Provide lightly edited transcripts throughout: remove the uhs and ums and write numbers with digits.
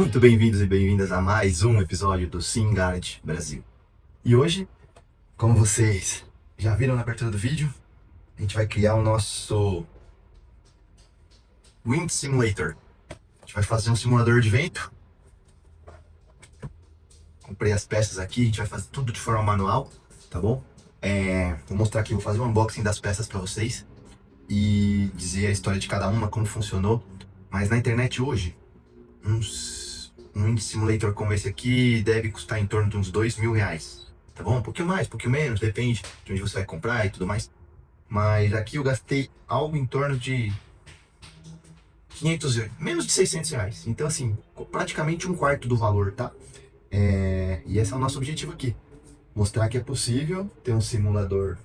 Muito bem-vindos e bem-vindas a mais um episódio do SimGuard Brasil. E hoje, como vocês já viram na abertura do vídeo, a gente vai criar o nosso Wind Simulator. A gente vai fazer um simulador de vento. Comprei as peças aqui, a gente vai fazer tudo de forma manual, tá bom? Vou mostrar aqui, vou fazer um unboxing das peças para vocês e dizer a história de cada uma, como funcionou. Mas na internet hoje, um Wind Simulator como esse aqui deve custar em torno de uns R$2.000, tá bom? Um pouquinho mais, um pouquinho menos, depende de onde você vai comprar e tudo mais. Mas aqui eu gastei algo em torno de 500 euros, menos de R$600. Então assim, praticamente um quarto do valor, tá? E esse é o nosso objetivo aqui. Mostrar que é possível ter um simulador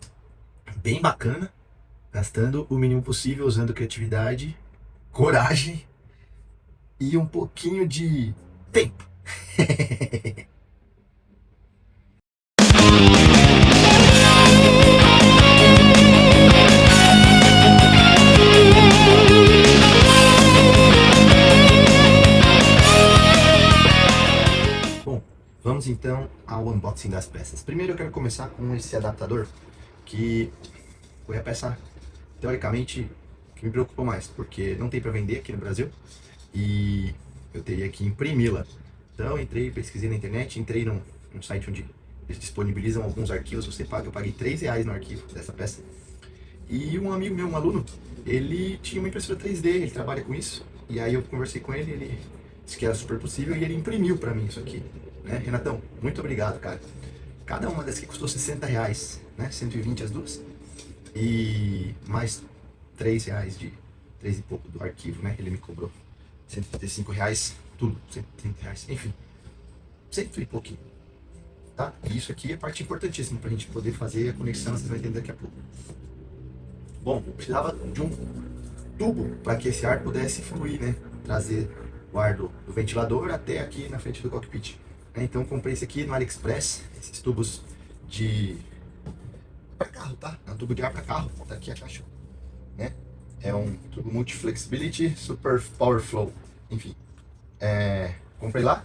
bem bacana, gastando o mínimo possível, usando criatividade, coragem e um pouquinho de tempo. Bom, vamos então ao unboxing das peças. Primeiro eu quero começar com esse adaptador, que foi a peça, teoricamente, que me preocupou mais, porque não tem para vender aqui no Brasil e eu teria que imprimi-la. Então entrei, pesquisei na internet, entrei num site onde eles disponibilizam alguns arquivos, você paga, eu paguei R$3 no arquivo dessa peça. E um amigo meu, um aluno, ele tinha uma impressora 3D, ele trabalha com isso, e aí eu conversei com ele, ele disse que era super possível e ele imprimiu pra mim isso aqui, né? Renatão, muito obrigado, cara. Cada uma dessas aqui custou R$60, né? 120 as duas. E mais R$3 3 e pouco do arquivo, né? Ele me cobrou R$135, tudo, R$130, enfim, 100 e pouquinho, tá? E isso aqui é parte importantíssima pra gente poder fazer a conexão, vocês vão entender daqui a pouco. Bom, eu precisava de um tubo para que esse ar pudesse fluir, né? Trazer o ar do ventilador até aqui na frente do cockpit. Então eu comprei esse aqui no AliExpress, esses tubos de... para carro, tá? É um tubo de ar para carro, tá aqui a caixa, né? É um tubo Multi-Flexibility Super Power Flow, enfim. Comprei lá,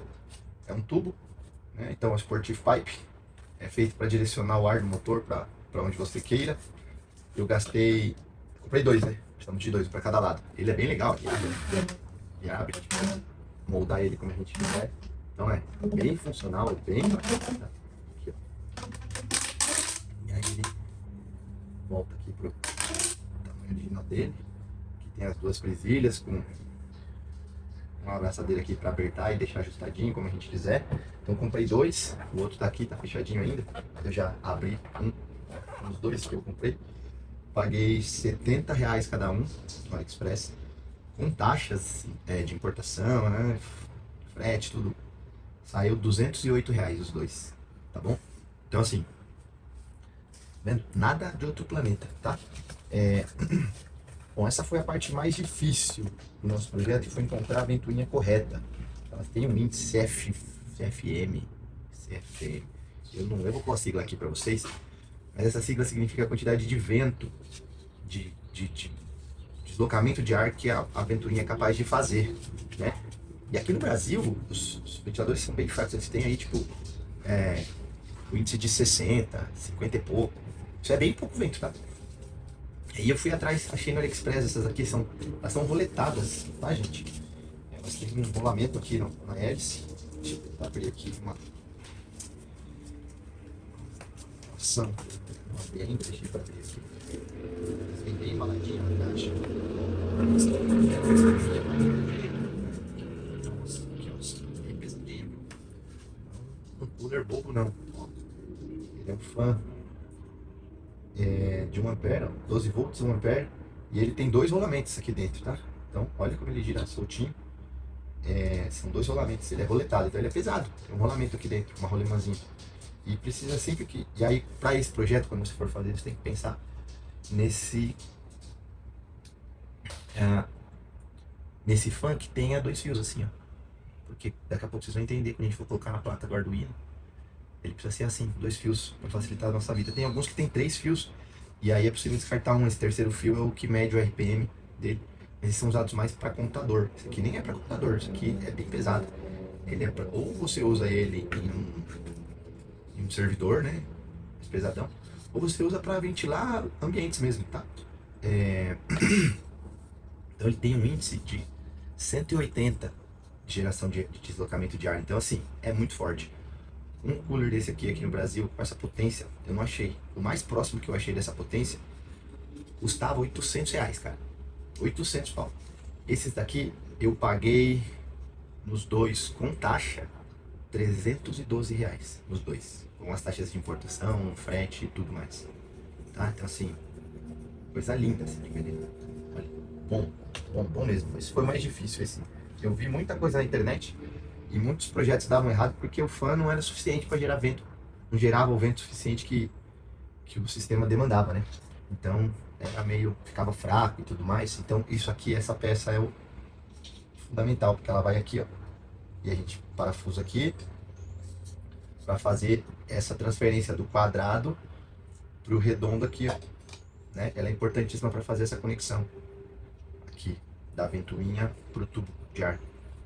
é um tubo, né? Então é um Sportive Pipe, é feito para direcionar o ar do motor para onde você queira. Eu gastei, comprei dois, né? Precisamos de dois para cada lado. Ele é bem legal aqui, e abre, a gente pode moldar ele como a gente quiser. Então é bem funcional, bem bacana, tá? Aqui, ó. E aí ele volta aqui pro tamanho original dele. Aqui tem as duas presilhas com uma abraçadeira aqui para apertar e deixar ajustadinho como a gente quiser. Então comprei dois, o outro tá aqui, tá fechadinho ainda. Eu já abri uns dois que eu comprei. Paguei R$70 cada um no AliExpress, com taxas de importação, né? Frete, tudo. Saiu R$208 os dois, tá bom? Então assim, vendo? Nada de outro planeta, tá? Bom, essa foi a parte mais difícil do nosso projeto, que foi encontrar a ventoinha correta. Ela tem um índice CFM, eu vou pôr a sigla aqui para vocês, mas essa sigla significa a quantidade de vento, de deslocamento de ar que a ventoinha é capaz de fazer, né? E aqui no Brasil, os ventiladores são bem fracos, eles têm aí tipo o índice de 60, 50 e pouco. Isso é bem pouco vento, tá? Aí eu fui atrás, achei no AliExpress, essas aqui elas são roletadas, tá, gente? Elas têm um rolamento aqui na hélice. Deixa eu tentar abrir aqui uma ação. Deixa eu abrir aqui. Elas vêm bem embaladinha na caixa. Nossa, aqui ó, bem pesadinho. Um cooler bobo não. Ele é um fã de 1 ampere, 12 volts, 1 ampere, e ele tem dois rolamentos aqui dentro, tá? Então, olha como ele gira soltinho. São dois rolamentos, ele é roletado, então ele é pesado. Tem um rolamento aqui dentro, uma rolemãzinha. E precisa sempre que... E aí, para esse projeto, quando você for fazer, você tem que pensar nesse fã que tenha dois fios assim, ó. Porque daqui a pouco vocês vão entender quando a gente for colocar na placa do Arduino. Ele precisa ser assim, dois fios, para facilitar a nossa vida. Tem alguns que tem 3 fios, e aí é possível descartar um. Esse terceiro fio é o que mede o RPM dele. Eles são usados mais para computador. Isso aqui nem é para computador, isso aqui é bem pesado. ele é ou você usa ele em um servidor, né? Mais pesadão, ou você usa para ventilar ambientes mesmo, tá? É, então ele tem um índice de 180 de geração de deslocamento de ar. Então assim, é muito forte. Um cooler desse aqui no Brasil, com essa potência, eu não achei. O mais próximo que eu achei dessa potência custava R$ 800, cara. 800 pau. Esses daqui eu paguei nos dois com taxa R$ 312 nos dois, com as taxas de importação, frete e tudo mais, tá? Então assim, coisa linda assim de vender. Olha, bom mesmo. Esse foi o mais difícil esse. Eu vi muita coisa na internet e muitos projetos davam errado porque o fã não era suficiente para gerar vento, não gerava o vento suficiente que o sistema demandava, né? Então era meio, ficava fraco e tudo mais. Então isso aqui, essa peça é o fundamental, porque ela vai aqui, ó, e a gente parafusa aqui para fazer essa transferência do quadrado para o redondo aqui, ó, né? Ela é importantíssima para fazer essa conexão aqui da ventoinha para o tubo de ar,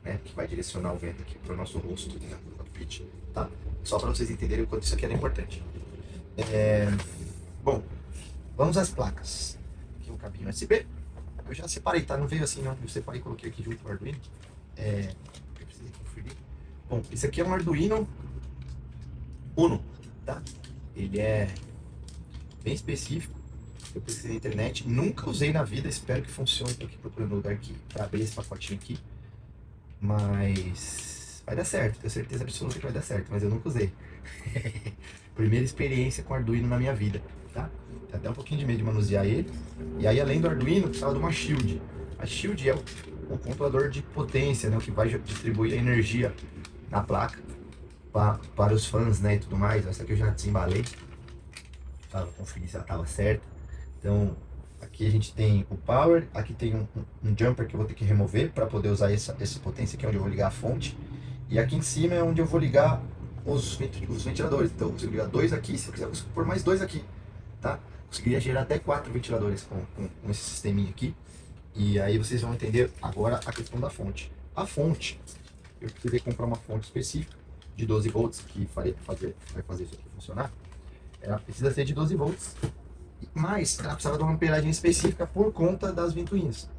né? Que vai direcionar o vento aqui para o nosso rosto, né? No cockpit, tá? Só para vocês entenderem o quanto isso aqui era importante. Bom, vamos às placas. Aqui um cabinho USB. Eu já separei, tá? Não veio assim, não. Eu separei e coloquei aqui junto o Arduino. Eu precisei conferir. Bom, esse aqui é um Arduino Uno, tá? Ele é bem específico. Eu pesquisei na internet, nunca usei na vida, espero que funcione. Tô aqui procurando um lugar aqui para abrir esse pacotinho aqui. Mas vai dar certo, tenho certeza absoluta que vai dar certo, mas eu nunca usei. Primeira experiência com Arduino na minha vida, tá? Tem até um pouquinho de medo de manusear ele. E aí, além do Arduino, precisava de uma Shield. A Shield é o controlador de potência, né? O que vai distribuir a energia na placa para os fãs, né? E tudo mais. Essa aqui eu já desembalei. Tava conferindo se ela estava certa. Então, aqui a gente tem o power. Aqui tem um jumper que eu vou ter que remover para poder usar essa potência aqui, onde eu vou ligar a fonte. E aqui em cima é onde eu vou ligar os ventiladores. Então, eu consigo ligar dois aqui. Se eu quiser, eu consigo pôr mais dois aqui, tá? Conseguiria gerar até 4 ventiladores com esse sisteminha aqui. E aí vocês vão entender agora a questão da fonte. A fonte, eu precisei comprar uma fonte específica de 12 volts que vai fazer isso aqui funcionar. Ela precisa ser de 12 volts, mas ela precisava de uma amperagem específica por conta das ventoinhas.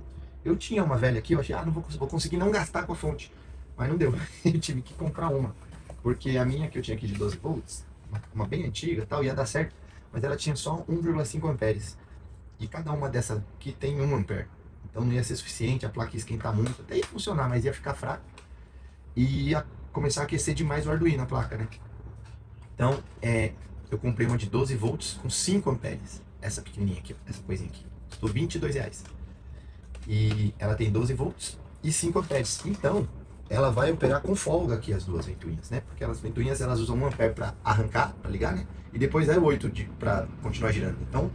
Eu tinha uma velha aqui, eu achei, não vou conseguir não gastar com a fonte. Mas não deu, eu tive que comprar uma. Porque a minha que eu tinha aqui de 12 volts, uma bem antiga tal, ia dar certo, mas ela tinha só 1,5 amperes. E cada uma dessas aqui tem 1 ampere. Então não ia ser suficiente, a placa ia esquentar muito, até ia funcionar, mas ia ficar fraco. E ia começar a aquecer demais o Arduino, a placa, né? Então, eu comprei uma de 12 volts com 5 amperes. Essa pequenininha aqui, essa coisinha aqui. Custou R$ 22. E ela tem 12 volts e 5 amperes. Então, ela vai operar com folga aqui as duas ventoinhas, né? Porque as ventoinhas, elas usam 1 ampere para arrancar, para ligar, né? E depois 0,8 para continuar girando. Então,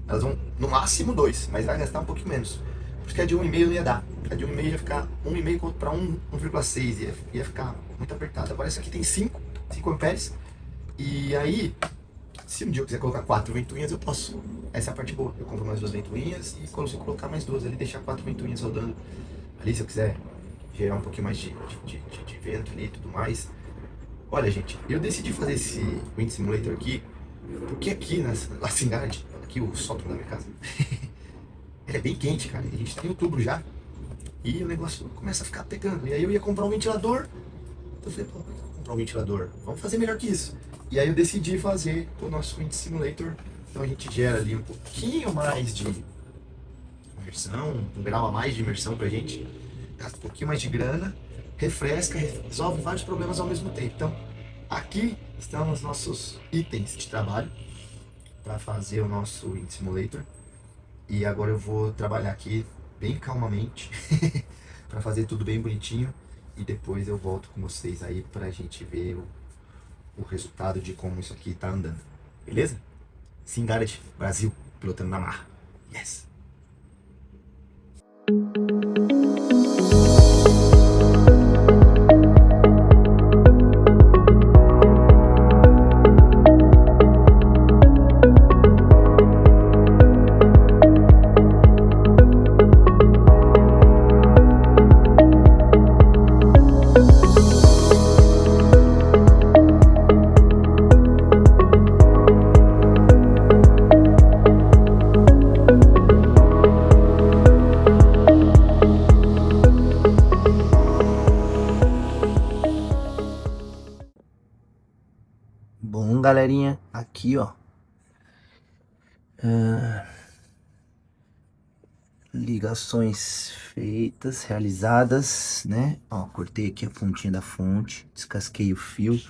elas vão no máximo 2, mas vai gastar um pouquinho menos. Porque a de 1,5 não ia dar. A de 1,5 ia ficar 1,5 para 1,6, ia ficar muito apertada. Agora essa aqui tem 5 amperes. E aí, se um dia eu quiser colocar 4 ventoinhas, eu posso. Essa é a parte boa. Eu compro mais 2 ventoinhas e quando eu colocar mais 2 ali, deixar 4 ventoinhas rodando. Ali, se eu quiser gerar um pouquinho mais de vento ali e tudo mais. Olha, gente, eu decidi fazer esse Wind Simulator aqui, porque aqui na cidade, aqui o sótão da minha casa, ele é bem quente, cara. A gente tá em outubro já. E o negócio começa a ficar pegando. E aí eu ia comprar um ventilador. Então eu falei, pô, vou comprar um ventilador. Vamos fazer melhor que isso. E aí eu decidi fazer o nosso Wind Simulator. Então a gente gera ali um pouquinho mais de imersão, um grau a mais de imersão pra gente. Gasta um pouquinho mais de grana, refresca, resolve vários problemas ao mesmo tempo. Então, aqui estão os nossos itens de trabalho para fazer o nosso Wind Simulator. E agora eu vou trabalhar aqui bem calmamente para fazer tudo bem bonitinho e depois eu volto com vocês aí pra gente ver o resultado de como isso aqui tá andando. Beleza? SimGarage Brasil, pilotando na marra. Yes! Bom, galerinha, aqui ó, ligações feitas, realizadas, né? Ó, cortei aqui a pontinha da fonte, descasquei o fio.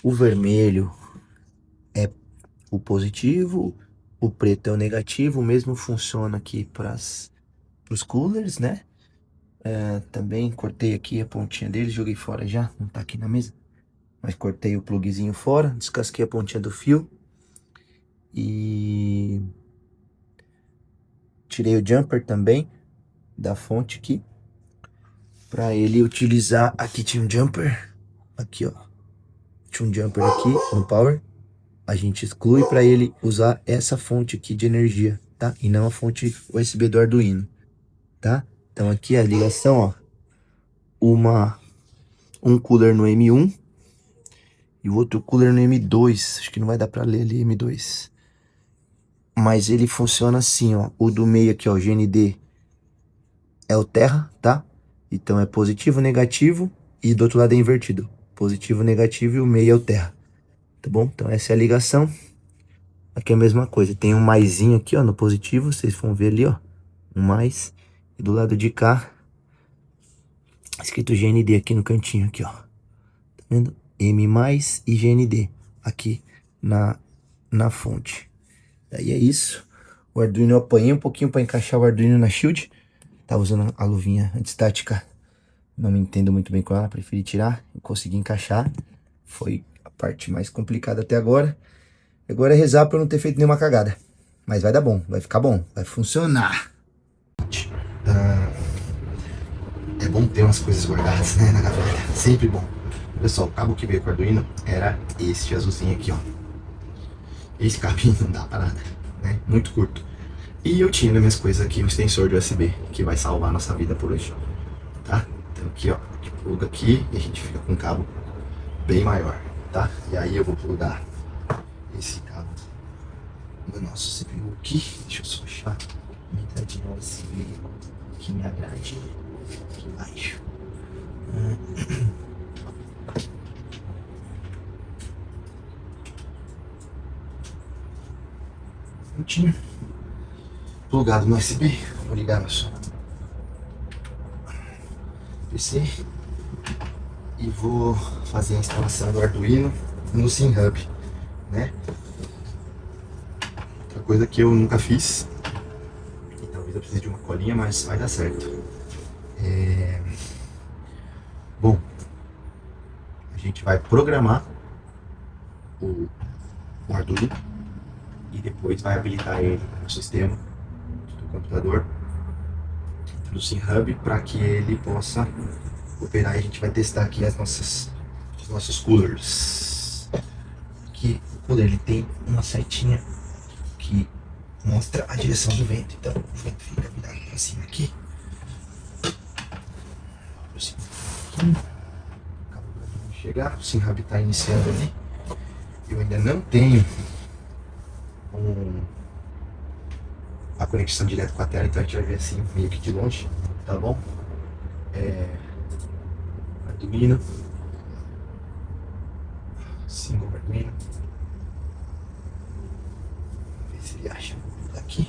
O vermelho é o positivo, o preto é o negativo. O mesmo funciona aqui para os coolers, né? Também cortei aqui a pontinha dele, joguei fora já, não tá aqui na mesa. Mas cortei o pluguezinho fora, descasquei a pontinha do fio e tirei o jumper também da fonte aqui, para ele utilizar. Aqui tinha um jumper, aqui ó, tinha um jumper aqui no power. A gente exclui para ele usar essa fonte aqui de energia, tá? E não a fonte USB do Arduino, tá? Então aqui a ligação, ó, um cooler no M1 e o outro cooler no M2. Acho que não vai dar para ler ali M2. Mas ele funciona assim, ó. O do meio aqui, ó, o GND é o terra, tá? Então é positivo, negativo, e do outro lado é invertido. Positivo, negativo, e o meio é o terra, tá bom? Então essa é a ligação. Aqui é a mesma coisa, tem um maisinho aqui, ó, no positivo, vocês vão ver ali, ó, um mais. E do lado de cá, escrito GND aqui no cantinho, aqui, ó. Tá vendo? M mais e GND aqui na fonte. Daí é isso. O Arduino eu apanhei um pouquinho para encaixar o Arduino na Shield. Tava usando a luvinha antistática. Não me entendo muito bem com ela, preferi tirar e consegui encaixar. Foi a parte mais complicada até agora. Agora é rezar pra eu não ter feito nenhuma cagada. Mas vai dar bom, vai ficar bom, vai funcionar. É bom ter umas coisas guardadas, né, na gaveta. Sempre bom. Olha só, o cabo que veio com o Arduino era este azulzinho aqui, ó. Esse cabinho não dá pra nada, né? Muito curto. E eu tinha nas minhas coisas aqui um extensor de USB, que vai salvar a nossa vida por hoje, tá? Então aqui, ó, a gente pluga aqui e a gente fica com um cabo bem maior, tá? E aí eu vou plugar esse cabo no nosso CPU aqui. Deixa eu só achar uma entradinha USB que me agrade aqui embaixo. Prontinho. Plugado no USB. Vou ligar nosso PC e vou fazer a instalação do Arduino no SimHub, né? Outra coisa que eu nunca fiz, e talvez eu precise de uma colinha, mas vai dar certo. Bom, a gente vai programar o Arduino e depois vai habilitar ele no sistema do computador do SimHub para que ele possa operar. E a gente vai testar aqui os nossos coolers. Aqui o cooler ele tem uma setinha que mostra a direção do vento, então o vento fica virado para cima aqui. Acabou de chegar, o SimHub está iniciando ali. Eu ainda não tenho a conexão direta com a tela, então a gente vai ver assim meio que de longe, tá bom? Arduino, single Arduino. Vamos ver se ele acha aqui.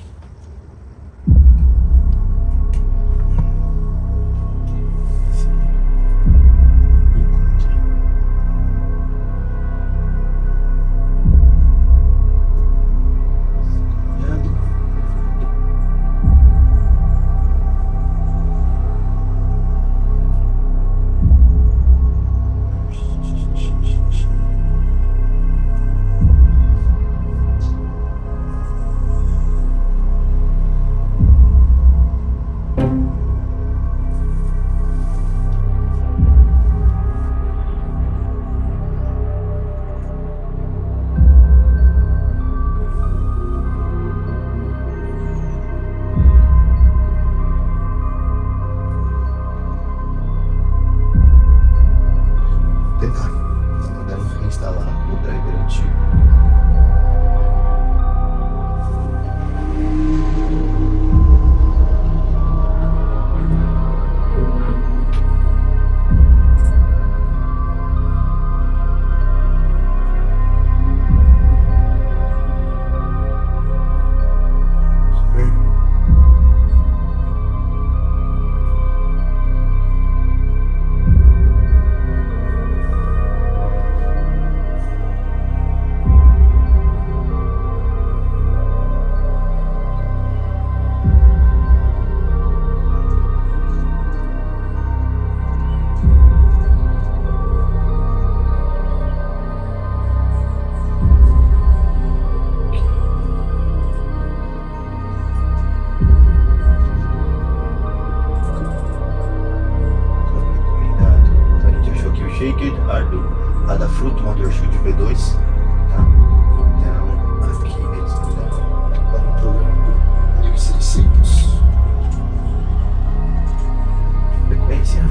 adaptador Shield V2, tá? Então, aqui eles mandam para um programa do 1600. Frequência.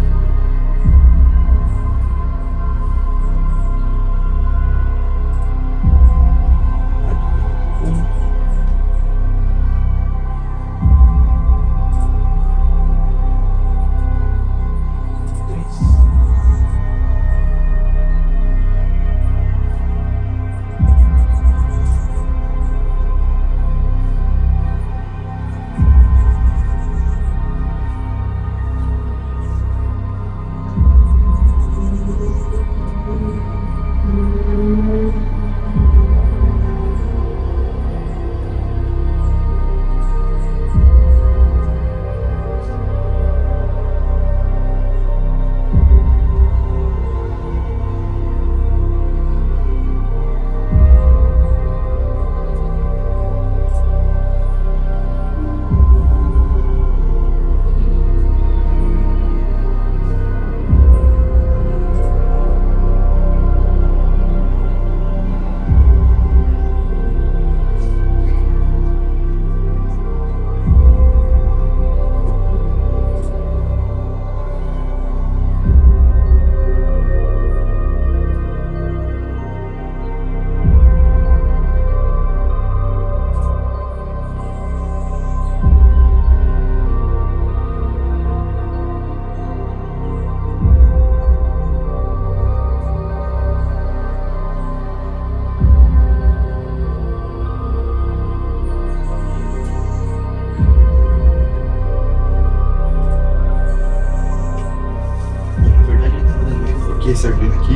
Na verdade, ele tava dando erro porque esse Arduino aqui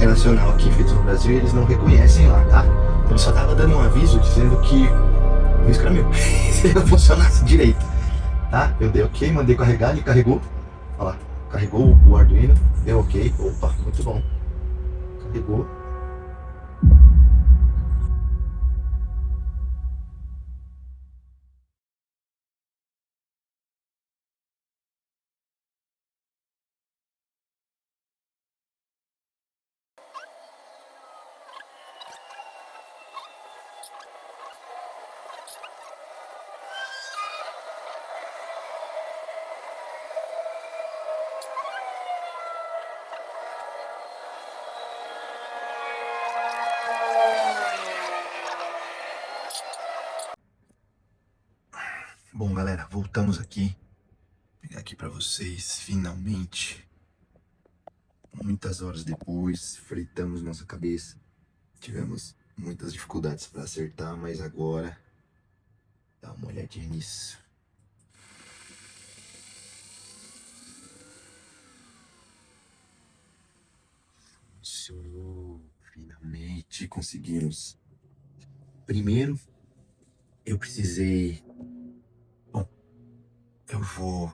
é nacional, aqui feito no Brasil, e eles não reconhecem lá, tá? Então ele só tava dando um aviso dizendo que o risco era meu, se não funcionasse direito, tá? Eu dei ok, mandei carregar, ele carregou, olha lá, carregou o Arduino, deu ok, opa, muito bom, carregou. Bom, galera, voltamos aqui. Vou pegar aqui pra vocês, finalmente. Muitas horas depois, fritamos nossa cabeça. Tivemos muitas dificuldades para acertar, mas agora dá uma olhadinha nisso. Funcionou, finalmente conseguimos. Primeiro, eu precisei. Bom, eu vou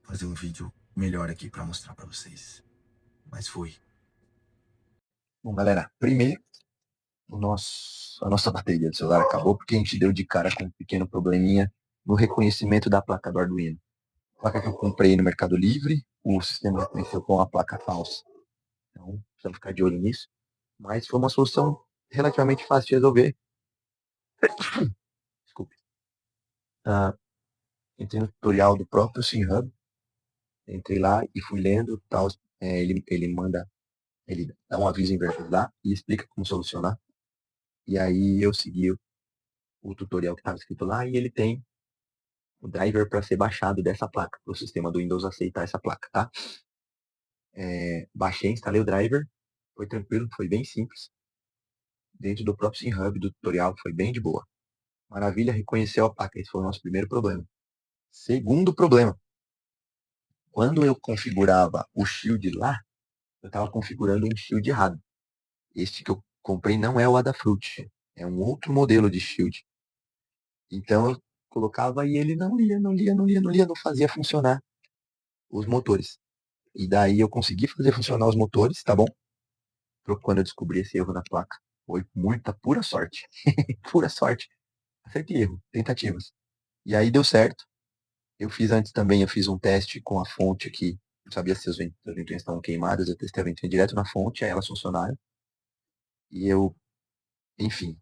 fazer um vídeo melhor aqui para mostrar para vocês. Mas foi. Bom, galera, primeiro, a nossa bateria do celular acabou porque a gente deu de cara com um pequeno probleminha no reconhecimento da placa do Arduino. A placa que eu comprei no Mercado Livre, o sistema reconheceu com a placa falsa. Então, precisamos ficar de olho nisso. Mas foi uma solução relativamente fácil de resolver. Desculpe. Entrei no tutorial do próprio SimHub, entrei lá e fui lendo, tal. Ele dá um aviso em verde lá e explica como solucionar. E aí eu segui o tutorial que estava escrito lá e ele tem o driver para ser baixado dessa placa, para o sistema do Windows aceitar essa placa, tá? Baixei, instalei o driver, foi tranquilo, foi bem simples. Dentro do próprio SimHub, do tutorial, foi bem de boa. Maravilha, reconheceu a placa, esse foi o nosso primeiro problema. Segundo problema, quando eu configurava o Shield lá, eu estava configurando um Shield errado. Este que eu comprei não é o Adafruit, é um outro modelo de Shield. Então eu colocava e ele não lia, não fazia funcionar os motores. E daí eu consegui fazer funcionar os motores, tá bom? Quando eu descobri esse erro na placa. Foi muita pura sorte. Pura sorte. Acerto e erro, tentativas. E aí deu certo. Eu fiz antes também, eu fiz um teste com a fonte aqui Não sabia se as ventoinhas estavam queimadas, eu testei a ventoinha direto na fonte, aí elas funcionaram. E eu, enfim,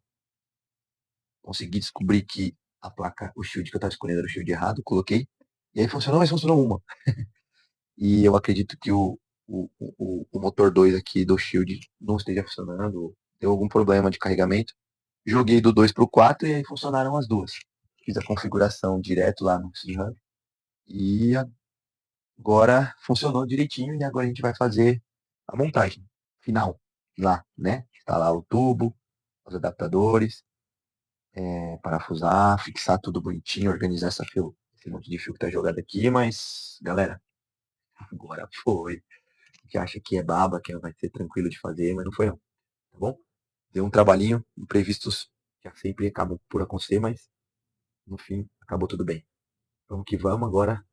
consegui descobrir que a placa, o shield que eu estava escolhendo era o shield errado, coloquei. E aí funcionou, mas funcionou uma. E eu acredito que o motor 2 aqui do shield não esteja funcionando, deu algum problema de carregamento. Joguei do 2 para o 4 e aí funcionaram as duas. Fiz a configuração direto lá no SysHub. E agora funcionou direitinho e agora a gente vai fazer a montagem final lá, né? Instalar o tubo, os adaptadores, parafusar, fixar tudo bonitinho, organizar esse monte de fio que tá jogado aqui, mas, galera, agora foi. A gente acha que é baba, que vai ser tranquilo de fazer, mas não foi não, tá bom? Deu um trabalhinho, imprevistos já sempre acabam por acontecer, mas no fim acabou tudo bem. Vamos que vamos agora,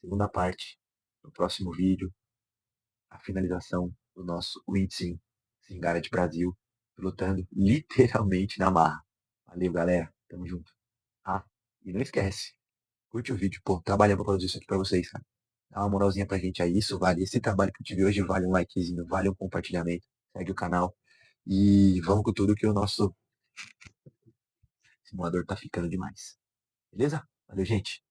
segunda parte, no próximo vídeo, a finalização do nosso Windsim Singaret Brasil, lutando literalmente na marra. Valeu, galera. Tamo junto. Ah, e não esquece, curte o vídeo, pô, trabalhando pra produzir isso aqui pra vocês, cara. Dá uma moralzinha pra gente aí, isso vale. Esse trabalho que eu tive hoje vale um likezinho, vale um compartilhamento. Segue o canal. E vamos com tudo que o nosso simulador tá ficando demais. Beleza? Valeu, gente.